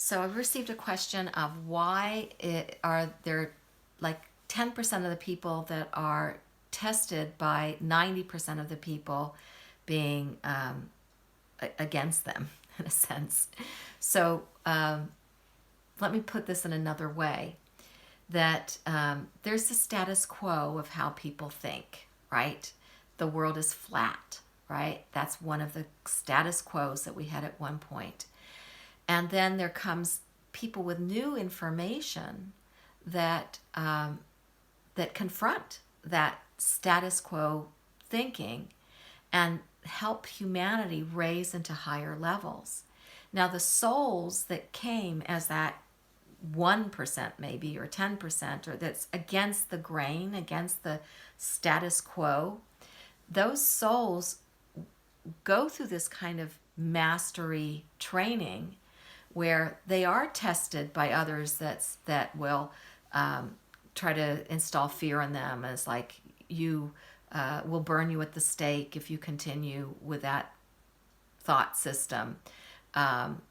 So I received a question of why are there like 10% of the people that are tested by 90% of the people being against them, in a sense. So let me put this in another way, that there's the status quo of how people think, right? The world is flat, right? That's one of the status quos that we had at one point. And then there comes people with new information that that confront that status quo thinking and help humanity raise into higher levels. Now, the souls that came as that 1% maybe, or 10%, or that's against the grain, against the status quo, those souls go through this kind of mastery training where they are tested by others that will try to install fear in them, as like, you will burn you at the stake if you continue with that thought system.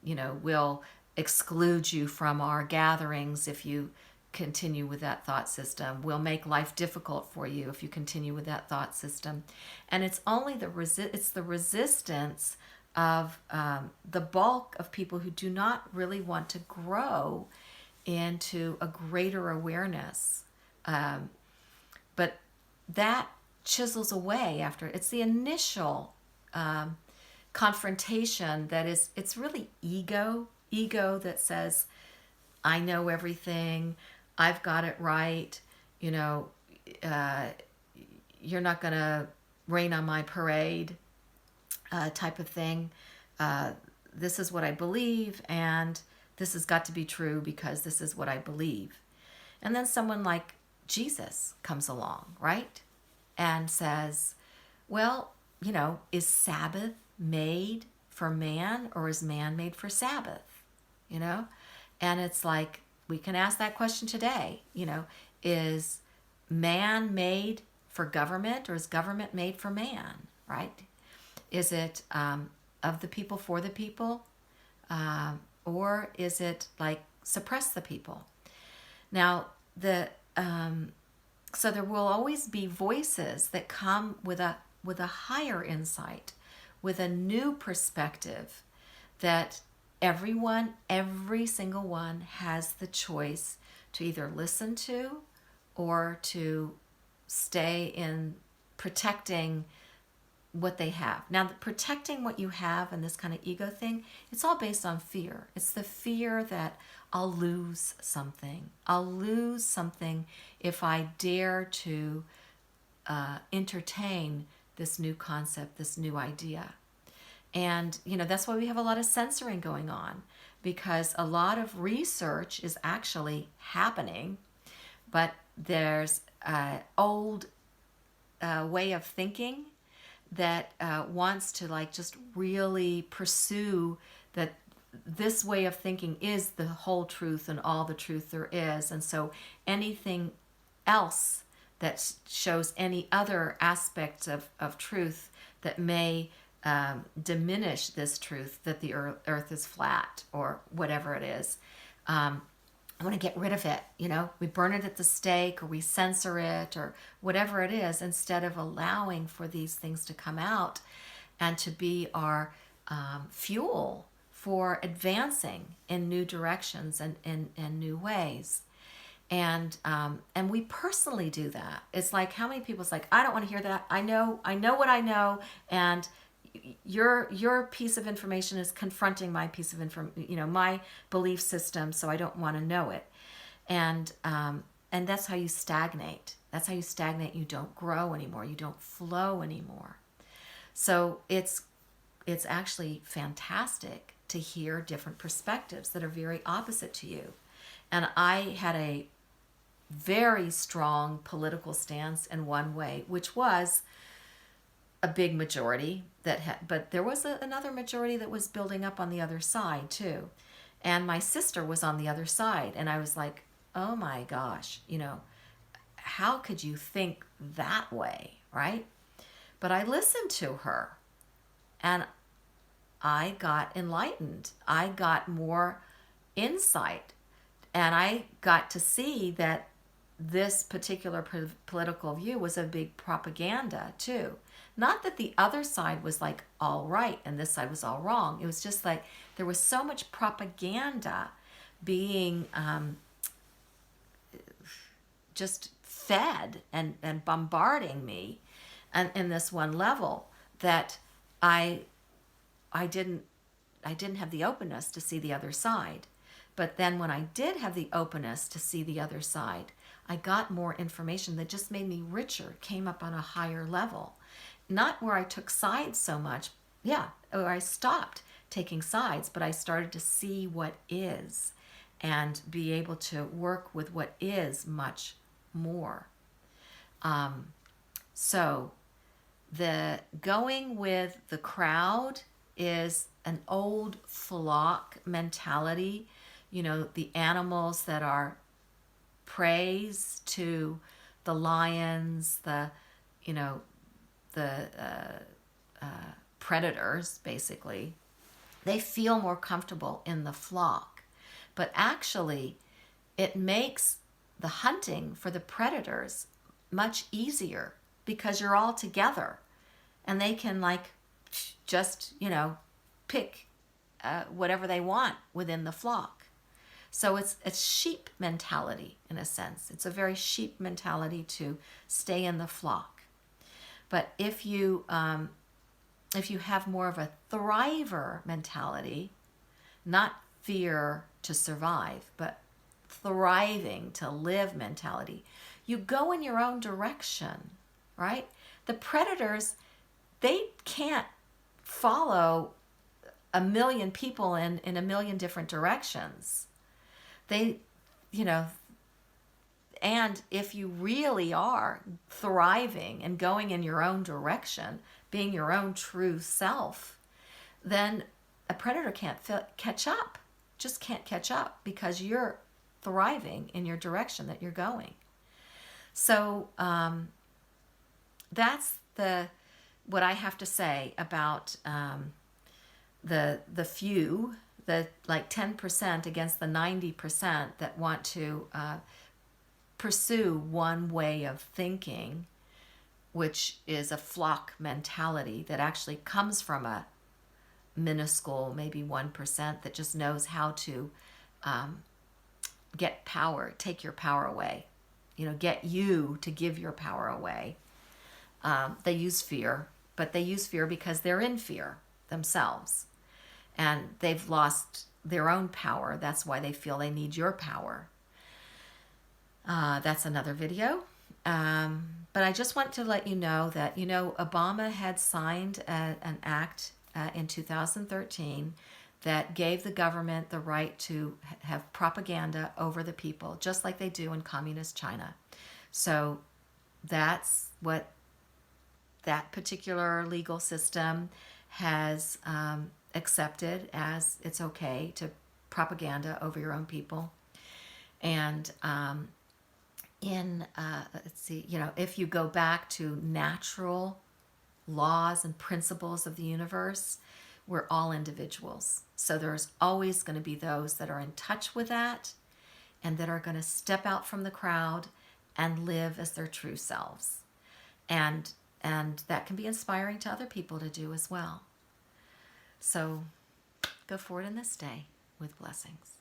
We'll exclude you from our gatherings if you continue with that thought system. We'll make life difficult for you if you continue with that thought system. And it's only it's the resistance of the bulk of people who do not really want to grow into a greater awareness. But that chisels away after. It's the initial confrontation that is, it's really ego that says, I know everything, I've got it right, you're not going to rain on my parade, type of thing. This is what I believe, and this has got to be true because this is what I believe. And then someone like Jesus comes along, right? And says, well, is Sabbath made for man, or is man made for Sabbath? And it's like, we can ask that question today. Is man made for government, or is government made for man, right? Is it of the people for the people? Or is it like suppress the people? Now, so there will always be voices that come with a higher insight, with a new perspective, that every single one has the choice to either listen to, or to stay in protecting what they have. Now, protecting what you have and this kind of ego thing, it's all based on fear. It's the fear that I'll lose something. I'll lose something if I dare to entertain this new concept, this new idea. And, that's why we have a lot of censoring going on, because a lot of research is actually happening, but there's an old way of thinking that wants to just really pursue that this way of thinking is the whole truth and all the truth there is. And so anything else that shows any other aspects of truth that may diminish this truth, that the earth is flat or whatever it is, I want to get rid of it. We burn it at the stake, or we censor it, or whatever it is, instead of allowing for these things to come out and to be our fuel for advancing in new directions and in new ways. And we personally do that. It's like, how many people's like, I don't want to hear that. I know what I know, and your piece of information is confronting my piece of information, my belief system, so I don't want to know it. And that's how you stagnate. That's how you stagnate. You don't grow anymore. You don't flow anymore. So it's actually fantastic to hear different perspectives that are very opposite to you. And I had a very strong political stance in one way, which was a big majority but there was another majority that was building up on the other side too. And my sister was on the other side, and I was like, oh my gosh, how could you think that way, right? But I listened to her, and I got enlightened. I got more insight, and I got to see that this particular political view was a big propaganda too. Not that the other side was like all right and this side was all wrong. It was just like there was so much propaganda being just fed and bombarding me and in this one level that I didn't have the openness to see the other side. But then when I did have the openness to see the other side, I got more information that just made me richer, came up on a higher level. Not where I took sides so much, or I stopped taking sides, but I started to see what is and be able to work with what is much more. So the going with the crowd is an old flock mentality. You know, the animals that are praise to the lions, the predators, basically, they feel more comfortable in the flock. But actually, it makes the hunting for the predators much easier because you're all together and they can like just, pick whatever they want within the flock. So it's a sheep mentality in a sense. It's a very sheep mentality to stay in the flock. But if you have more of a thriver mentality, not fear to survive, but thriving to live mentality, you go in your own direction, right? The predators, they can't follow a million people in a million different directions. They, and if you really are thriving and going in your own direction, being your own true self, then a predator can't catch up, just can't catch up because you're thriving in your direction that you're going. So that's what I have to say about the few, the like 10% against the 90% that want to pursue one way of thinking, which is a flock mentality that actually comes from a minuscule, maybe 1% that just knows how to get power, take your power away, get you to give your power away. They use fear, but they use fear because they're in fear themselves. And they've lost their own power. That's why they feel they need your power. That's another video. But I just want to let you know that, Obama had signed an act in 2013 that gave the government the right to have propaganda over the people, just like they do in communist China. So that's what that particular legal system has accepted as it's okay to propaganda over your own people. And let's see, if you go back to natural laws and principles of the universe, we're all individuals. So there's always going to be those that are in touch with that and that are going to step out from the crowd and live as their true selves. And that can be inspiring to other people to do as well. So go forward in this day with blessings.